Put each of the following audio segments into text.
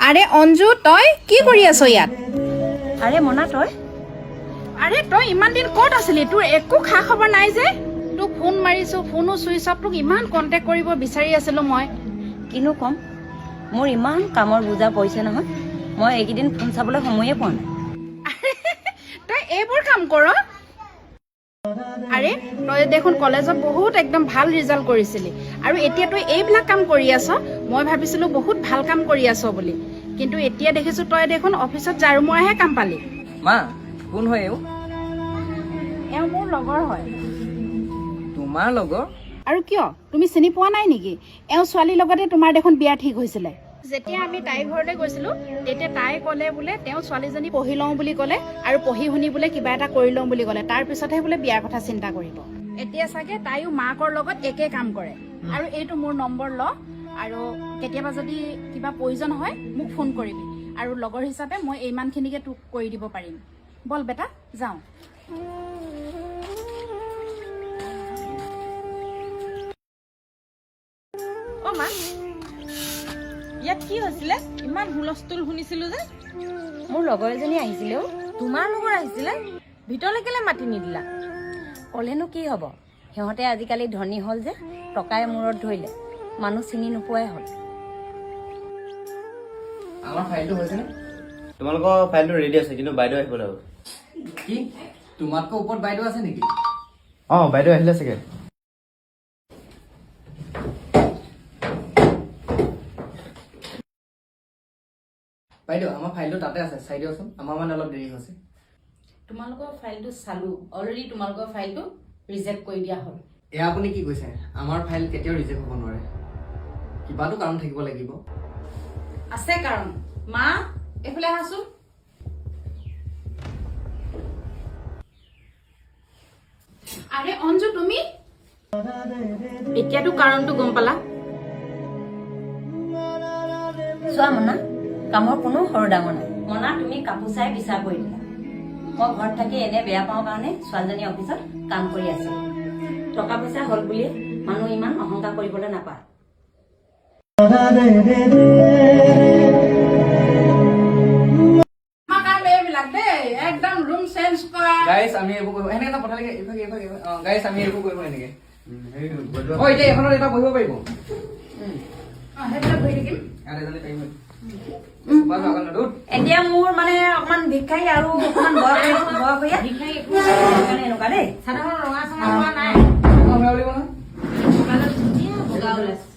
আৰে অঞ্জু তই কি কৰি আছ ইয়াত? আৰে মনা তই আৰে তই ইমান দিন ক'ত আছিলি? তোৰ একো খা খবৰ নাই যে। তোক ফোন মাৰিছো, ফোনো চুইচ অফ। তোক ইমান কণ্টেক্ট কৰিব বিচাৰি আছিলো মই। কিনো ক'ম, মোৰ ইমান কামৰ বোজা পৰিছে নহয়, মই এইকেইদিন ফোন চাবলৈ সময়ে পোৱা নাই। তই এইবোৰ কাম কৰ? আৰে তই দেখোন কলেজত বহুত একদম ভাল ৰিজাল্ট কৰিছিলি আৰু এতিয়া তই এইবিলাক কাম কৰি আছ। মই ভাবিছিলো বহুত ভাল কাম কৰি আছ বুলি, কিন্তু এতিয়া দেখিছো তই দেখোন অফিচত ঝাৰু মৰাহে কাম পালি। মা কোন হয় এওঁ মোৰ লগৰ হয়। তোমাৰ লগৰ? আৰু কিয় তুমি চিনি পোৱা নাই নেকি? এওঁ ছোৱালীৰ লগতে তোমাৰ দেখোন বিয়া ঠিক হৈছিলে। যেতিয়া আমি তাইৰ ঘৰলৈ গৈছিলো তেতিয়া তাই ক'লে বোলে তেওঁ ছোৱালীজনী পঢ়ি লওঁ বুলি ক'লে আৰু পঢ়ি শুনি বোলে কিবা এটা কৰি লওঁ বুলি ক'লে, তাৰ পিছতহে বোলে বিয়াৰ কথা চিন্তা কৰিব। এতিয়া চাগে তাইও মাকৰ লগত একে কাম কৰে। আৰু এইটো মোৰ নম্বৰ ল, আৰু কেতিয়াবা যদি কিবা প্ৰয়োজন হয় মোক ফোন কৰিবি, আৰু লগৰ হিচাপে মই ইমানখিনিকে তোক কৰি দিব পাৰিম। বল বেটা যাওঁ। অ মা, ইয়াত কি হৈছিলে? ইমান হুলস্থুল শুনিছিলো যে। মোৰ লগৰ এজনী আহিছিলে অ। তোমাৰ লগৰ আহিছিলে? ভিতৰলৈ কেলে মাতি নিদিলা? ক'লেনো কি হ'ব, সিহঁতে আজিকালি ধনী হ'ল যে, টকাই মূৰত ধৰিলে, মানুহ চিনি নোপোৱাই হ'ল। আমাৰ ফাইলটো হৈছেনে? তোমালোকৰ ফাইলটো ৰেডি আছে, কিন্তু বাইদেউ আহিব লাগিব। কি তোমাতকৈ ওপৰত বাইদেউ আছে নেকি? বাইদেউ আহিলে চাগে। বাইদেউ আমাৰ ফাইলটো তাতে আছে, চাই দিয়কচোন। আমাৰ মানে অলপ দেৰি হৈছে। তোমালোকৰ ফাইলটো চালো, অলৰেডি তোমালোকৰ ফাইলটো ৰিজেক্ট কৰি দিয়া হ'ল। এয়া আপুনি কি কৈছে? আমাৰ ফাইল কেতিয়াও ৰিজেক্ট হ'ব নোৱাৰে, কিবাটো কাৰণ থাকিব লাগিব। আছে কাৰণ। মা এইফালে আহাচোন। আৰে অঞ্জু তুমি? এতিয়াতো কাৰণটো গম পালা। চোৱা মনা, কামৰ কোনো সৰু ডাঙৰ নাই। মনা তুমি কাপোৰ চাই বিচাৰ কৰি দিলা। মই ঘৰত থাকি এনে বেয়া পাওঁ কাৰণে ছোৱালীজনী অফিচত কাম কৰি আছে। টকা পইচা হ'ল বুলিয়ে মানুহ ইমান অহংকাৰ কৰিবলৈ নাপায়। এইবিলাক দেই একদম ৰুম চেঞ্জ কৰা। গাইছ আমি এইবোৰ কৰিব এনেকে পঠালে ইভাগে গাইছ আমি এইবোৰ কৰিব এনেকে। এতিয়া এখনত এটা বহিব পাৰিব। সেইবিলাক বহি থাকিম। আৰু এজনে পাৰিব। বাজ আগল নদুত। এতিয়া মোৰ মানে অকমান ভিক্ষাৰী আৰু অকমান বয়স হৈয়া ভিক্ষাৰী কাৰণে এনেকুৱা দেই। চাদৰখন ৰঙা চঙা হোৱা নাই। আমৰা বলিব না? বগা ওলাইছে।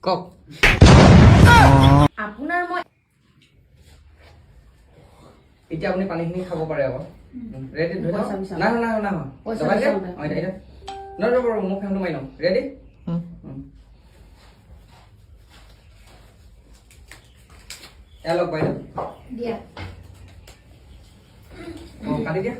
কক। আপোনাৰ মই এতিয়া আপুনি পানীখিনি খাব পাৰে আকৌ। ৰেডি ধৰি লওক। না না না না। দবাই দিয়া। এটা। নৰব মোক ফেমটো মাৰি লওঁ। ৰেডি? এলক বাইদেউ। দিয়া। কাটি দিয়া।